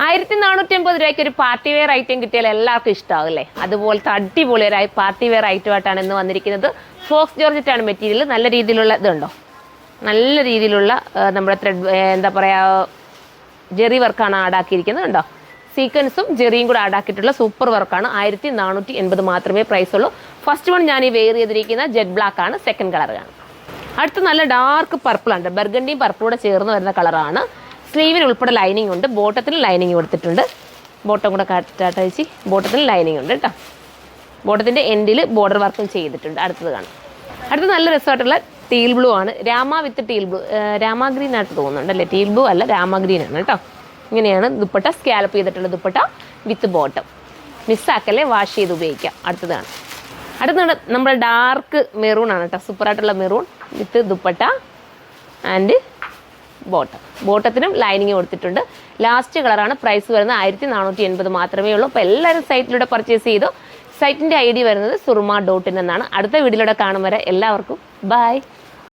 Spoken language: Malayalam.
1450 രൂപയ്ക്ക് ഒരു പാർട്ടി വെയർ ഐറ്റം കിട്ടിയാൽ എല്ലാവർക്കും ഇഷ്ടമാവും അല്ലേ? അതുപോലത്തെ അടിപൊളി ഒരു പാർട്ടി വെയർ ഐറ്റമായിട്ടാണ് ഇന്ന് വന്നിരിക്കുന്നത്. ഫോക്സ് ജോർജറ്റാണ് മെറ്റീരിയൽ. നല്ല രീതിയിലുള്ള ഇതുണ്ടോ, നല്ല രീതിയിലുള്ള നമ്മുടെ ത്രെഡ് എന്താ പറയുക, ജെറി വർക്കാണ് ആഡാക്കിയിരിക്കുന്നത്. ഉണ്ടോ, സീക്വൻസും ജെറിയും കൂടെ ആഡാക്കിയിട്ടുള്ള സൂപ്പർ വർക്കാണ്. 1480 മാത്രമേ പ്രൈസ് ഉള്ളൂ. ഫസ്റ്റ് വൺ ഞാൻ ഈ വെയർ ചെയ്തിരിക്കുന്ന ജെറ്റ് ബ്ലാക്ക് ആണ്. സെക്കൻഡ് കളറാണ്. അടുത്ത് നല്ല ഡാർക്ക് പർപ്പിൾ ഉണ്ട്, ബർഗണ്ടിയും പർപ്പിളൂടെ ചേർന്ന് വരുന്ന കളറാണ്. സ്ലീവിന് ഉൾപ്പെടെ ലൈനിങ് ഉണ്ട്, ബോട്ടത്തിന് ലൈനിങ് കൊടുത്തിട്ടുണ്ട്. ബോട്ടം കൂടെ കാറ്റഴിച്ച് ബോട്ടത്തിന് ലൈനിങ് ഉണ്ട് കേട്ടോ. ബോട്ടത്തിൻ്റെ എൻഡിൽ ബോർഡർ വർക്കും ചെയ്തിട്ടുണ്ട്. അടുത്തത് കാണാം. അടുത്ത നല്ല രസമായിട്ടുള്ള ടീൽ ബ്ലൂ ആണ്. രാമ വിത്ത് ടീൽ ബ്ലൂ, രാമ ഗ്രീൻ ആയിട്ട് തോന്നുന്നുണ്ട് അല്ലേ? ടീൽ ബ്ലൂ അല്ല, രാമ ഗ്രീൻ ആണ് കേട്ടോ. ഇങ്ങനെയാണ് ദുപ്പട്ട, സ്കാലപ്പ് ചെയ്തിട്ടുള്ള ദുപ്പട്ട വിത്ത് ബോട്ടം. മിസ്സാക്കല്ലേ, വാഷ് ചെയ്ത് ഉപയോഗിക്കാം. അടുത്തതാണ്. അടുത്തത് നമ്മുടെ ഡാർക്ക് മെറൂൺ ആണ് കേട്ടോ. സൂപ്പറായിട്ടുള്ള maroon with dupatta and bottom. ബോട്ടത്തിനും ലൈനിങ് കൊടുത്തിട്ടുണ്ട്. ലാസ്റ്റ് കളറാണ്. പ്രൈസ് വരുന്നത് 1480 മാത്രമേ ഉള്ളൂ. അപ്പോൾ എല്ലാവരും സൈറ്റിലൂടെ പർച്ചേസ് ചെയ്തു. സൈറ്റിൻ്റെ ID വരുന്നത് surma.in എന്നാണ്. അടുത്ത വീഡിയോയിലൂടെ കാണും വരെ എല്ലാവർക്കും ബൈ.